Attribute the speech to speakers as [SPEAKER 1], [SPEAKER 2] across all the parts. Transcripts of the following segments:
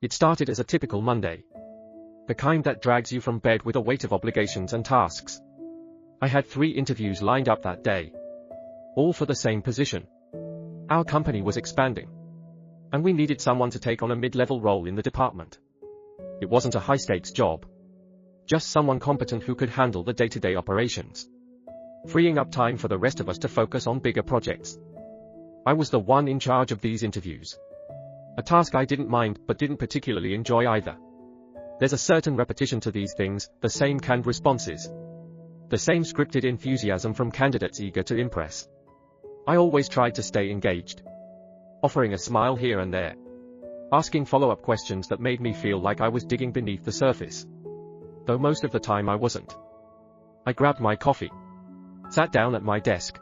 [SPEAKER 1] It started as a typical Monday. The kind that drags you from bed with a weight of obligations and tasks. I had 3 interviews lined up that day. All for the same position. Our company was expanding. And we needed someone to take on a mid-level role in the department. It wasn't a high-stakes job. Just someone competent who could handle the day-to-day operations, freeing up time for the rest of us to focus on bigger projects. I was the one in charge of these interviews. A task I didn't mind, but didn't particularly enjoy either. There's a certain repetition to these things, the same canned responses. The same scripted enthusiasm from candidates eager to impress. I always tried to stay engaged, offering a smile here and there, asking follow-up questions that made me feel like I was digging beneath the surface. Though most of the time I wasn't. I grabbed my coffee, sat down at my desk,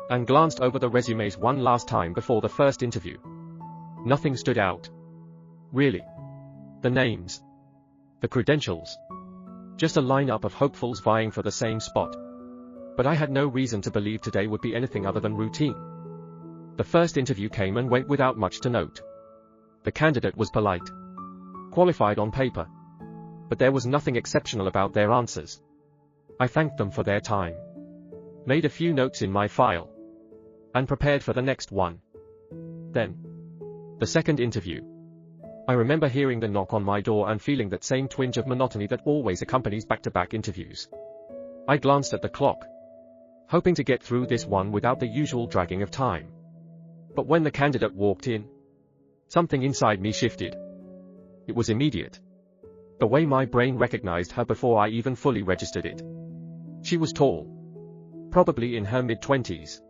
[SPEAKER 1] and glanced over the resumes one last time before the first interview. Nothing stood out. Really. The names. The credentials. Just a lineup of hopefuls vying for the same spot. But I had no reason to believe today would be anything other than routine. The first interview came and went without much to note. The candidate was polite, qualified on paper, but there was nothing exceptional about their answers. I thanked them for their time, made a few notes in my file, and prepared for the next one. Then, the second interview. I remember hearing the knock on my door and feeling that same twinge of monotony that always accompanies back-to-back interviews. I glanced at the clock, hoping to get through this one without the usual dragging of time. But when the candidate walked in, something inside me shifted. It was immediate. The way my brain recognized her before I even fully registered it. She was tall, probably in her mid-20s,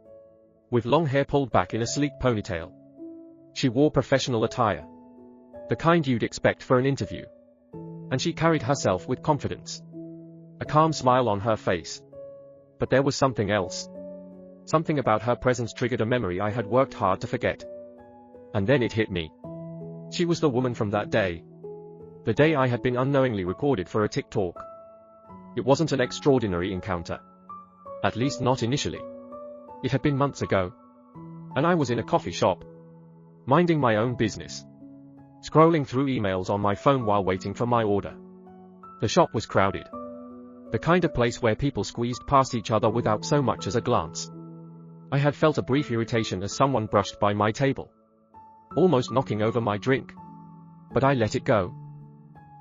[SPEAKER 1] with long hair pulled back in a sleek ponytail. She wore professional attire, the kind you'd expect for an interview. And she carried herself with confidence, a calm smile on her face. But there was something else. Something about her presence triggered a memory I had worked hard to forget. And then it hit me. She was the woman from that day. The day I had been unknowingly recorded for a TikTok. It wasn't an extraordinary encounter. At least not initially. It had been months ago. And I was in a coffee shop, minding my own business, scrolling through emails on my phone while waiting for my order. The shop was crowded. The kind of place where people squeezed past each other without so much as a glance. I had felt a brief irritation as someone brushed by my table, almost knocking over my drink. But I let it go.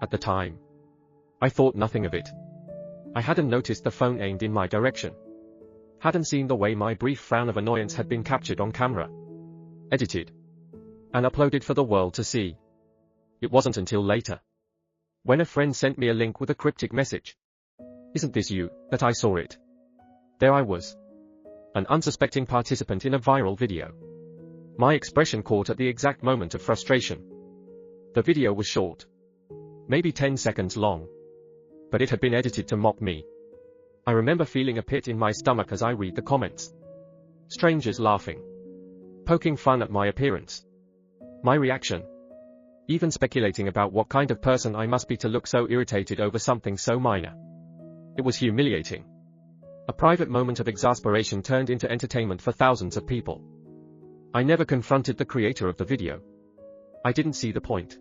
[SPEAKER 1] At the time, I thought nothing of it. I hadn't noticed the phone aimed in my direction. Hadn't seen the way my brief frown of annoyance had been captured on camera, edited, and uploaded for the world to see. It wasn't until later, when a friend sent me a link with a cryptic message, "Isn't this you?" that I saw it. There I was, an unsuspecting participant in a viral video. My expression caught at the exact moment of frustration. The video was short, maybe 10 seconds long, but it had been edited to mock me. I remember feeling a pit in my stomach as I read the comments. Strangers laughing, poking fun at my appearance, my reaction, even speculating about what kind of person I must be to look so irritated over something so minor. It was humiliating. A private moment of exasperation turned into entertainment for thousands of people. I never confronted the creator of the video. I didn't see the point.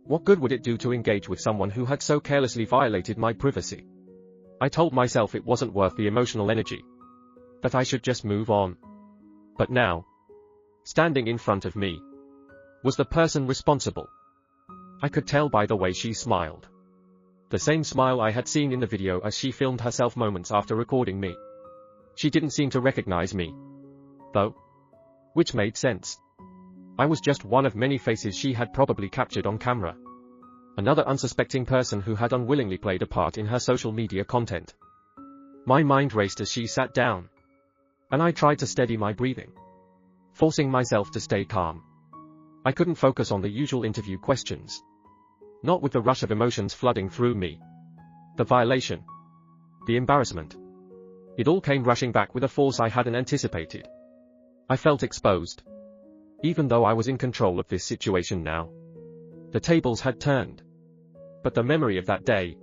[SPEAKER 1] What good would it do to engage with someone who had so carelessly violated my privacy? I told myself it wasn't worth the emotional energy, that I should just move on. But now, standing in front of me, was the person responsible. I could tell by the way she smiled. The same smile I had seen in the video as she filmed herself moments after recording me. She didn't seem to recognize me, though, which made sense. I was just one of many faces she had probably captured on camera. Another unsuspecting person who had unwillingly played a part in her social media content. My mind raced as she sat down, and I tried to steady my breathing, forcing myself to stay calm. I couldn't focus on the usual interview questions, not with the rush of emotions flooding through me. The violation, the embarrassment, it all came rushing back with a force I hadn't anticipated. I felt exposed, even though I was in control of this situation now. The tables had turned. But the memory of that day,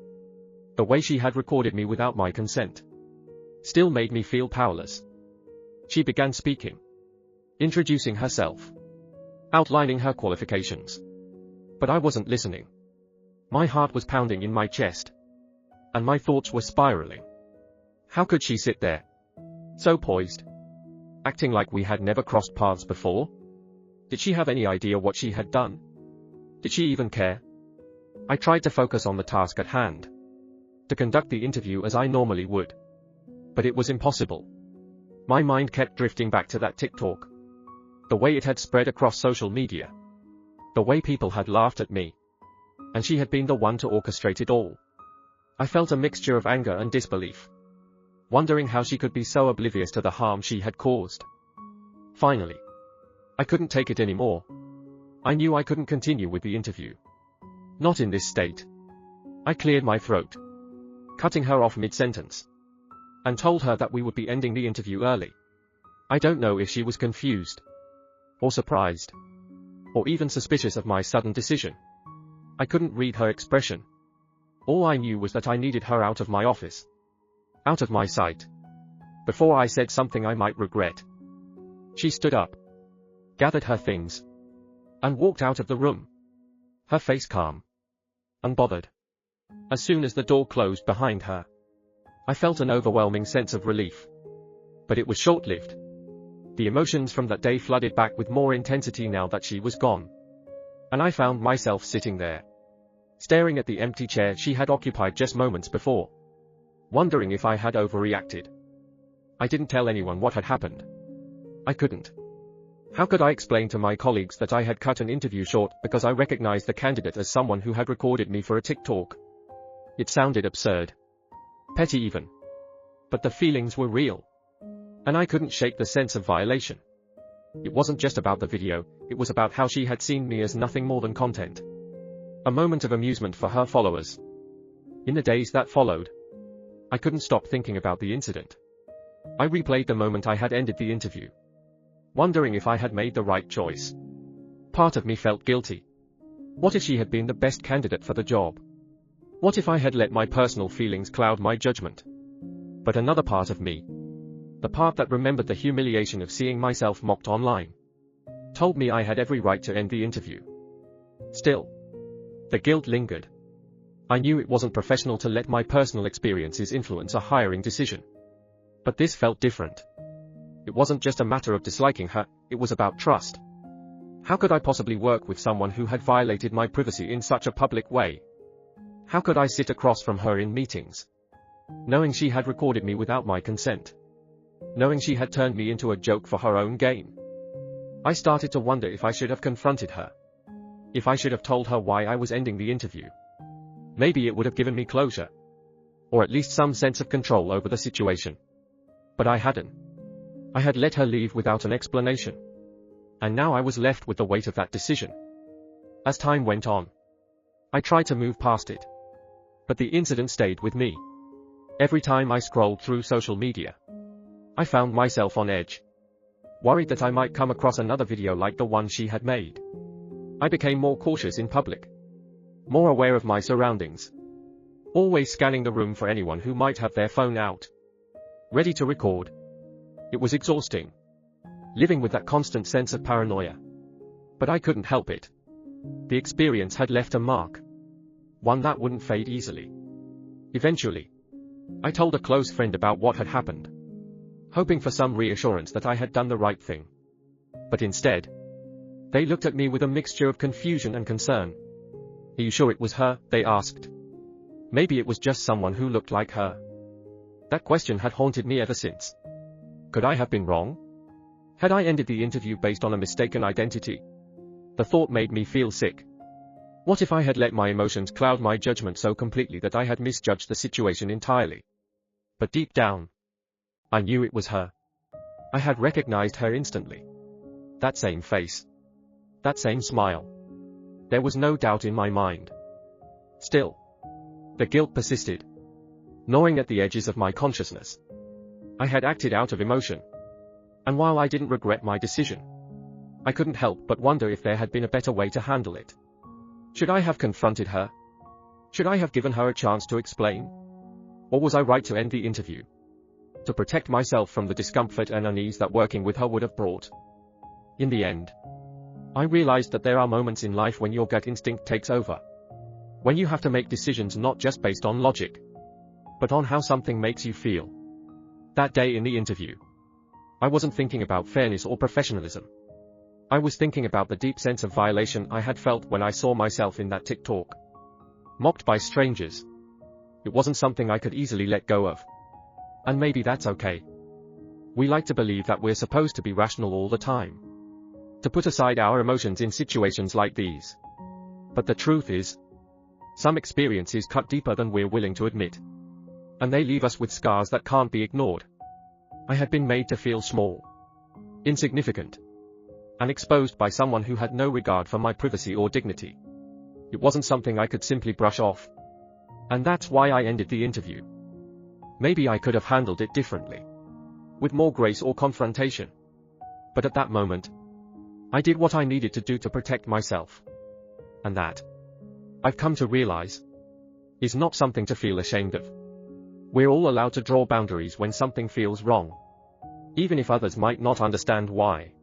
[SPEAKER 1] the way she had recorded me without my consent, still made me feel powerless. She began speaking, introducing herself, outlining her qualifications, But I wasn't listening. My heart was pounding in my chest. And my thoughts were spiraling. How could she sit there, so poised, acting like we had never crossed paths before? Did she have any idea what she had done? Did she even care? I tried to focus on the task at hand, to conduct the interview as I normally would. But it was impossible. My mind kept drifting back to that TikTok. The way it had spread across social media. The way people had laughed at me. And she had been the one to orchestrate it all. I felt a mixture of anger and disbelief, wondering how she could be so oblivious to the harm she had caused. Finally, I couldn't take it anymore. I knew I couldn't continue with the interview. Not in this state. I cleared my throat, cutting her off mid-sentence, and told her that we would be ending the interview early. I don't know if she was confused, or surprised, or even suspicious of my sudden decision. I couldn't read her expression. All I knew was that I needed her out of my office, out of my sight, before I said something I might regret. She stood up, gathered her things, and walked out of the room, her face calm, unbothered. As soon as the door closed behind her, I felt an overwhelming sense of relief. But it was short-lived. The emotions from that day flooded back with more intensity now that she was gone. And I found myself sitting there, staring at the empty chair she had occupied just moments before, wondering if I had overreacted. I didn't tell anyone what had happened. I couldn't. How could I explain to my colleagues that I had cut an interview short because I recognized the candidate as someone who had recorded me for a TikTok? It sounded absurd. Petty even. But the feelings were real. And I couldn't shake the sense of violation. It wasn't just about the video, it was about how she had seen me as nothing more than content. A moment of amusement for her followers. In the days that followed, I couldn't stop thinking about the incident. I replayed the moment I had ended the interview, wondering if I had made the right choice. Part of me felt guilty. What if she had been the best candidate for the job? What if I had let my personal feelings cloud my judgment? But another part of me, the part that remembered the humiliation of seeing myself mocked online, told me I had every right to end the interview. Still, the guilt lingered. I knew it wasn't professional to let my personal experiences influence a hiring decision. But this felt different. It wasn't just a matter of disliking her, it was about trust. How could I possibly work with someone who had violated my privacy in such a public way? How could I sit across from her in meetings, knowing she had recorded me without my consent? Knowing she had turned me into a joke for her own gain? I started to wonder if I should have confronted her. If I should have told her why I was ending the interview. Maybe it would have given me closure. Or at least some sense of control over the situation. But I hadn't. I had let her leave without an explanation. And now I was left with the weight of that decision. As time went on, I tried to move past it. But the incident stayed with me. Every time I scrolled through social media, I found myself on edge, worried that I might come across another video like the one she had made. I became more cautious in public, more aware of my surroundings, always scanning the room for anyone who might have their phone out, ready to record. It was exhausting, living with that constant sense of paranoia. But I couldn't help it. The experience had left a mark, one that wouldn't fade easily. Eventually, I told a close friend about what had happened, hoping for some reassurance that I had done the right thing. But instead, they looked at me with a mixture of confusion and concern. Are you sure it was her? They asked. Maybe it was just someone who looked like her. That question had haunted me ever since. Could I have been wrong? Had I ended the interview based on a mistaken identity? The thought made me feel sick. What if I had let my emotions cloud my judgment so completely that I had misjudged the situation entirely? But deep down, I knew it was her. I had recognized her instantly. That same face. That same smile. There was no doubt in my mind. Still, the guilt persisted, gnawing at the edges of my consciousness. I had acted out of emotion. And while I didn't regret my decision, I couldn't help but wonder if there had been a better way to handle it. Should I have confronted her? Should I have given her a chance to explain? Or was I right to end the interview, to protect myself from the discomfort and unease that working with her would have brought? In the end, I realized that there are moments in life when your gut instinct takes over. When you have to make decisions not just based on logic, but on how something makes you feel. That day in the interview, I wasn't thinking about fairness or professionalism. I was thinking about the deep sense of violation I had felt when I saw myself in that TikTok. Mocked by strangers. It wasn't something I could easily let go of. And maybe that's okay. We like to believe that we're supposed to be rational all the time. To put aside our emotions in situations like these. But the truth is, some experiences cut deeper than we're willing to admit. And they leave us with scars that can't be ignored. I had been made to feel small, insignificant, and exposed by someone who had no regard for my privacy or dignity. It wasn't something I could simply brush off. And that's why I ended the interview. Maybe I could have handled it differently, with more grace or confrontation. But at that moment, I did what I needed to do to protect myself. And that, I've come to realize, is not something to feel ashamed of. We're all allowed to draw boundaries when something feels wrong, even if others might not understand why.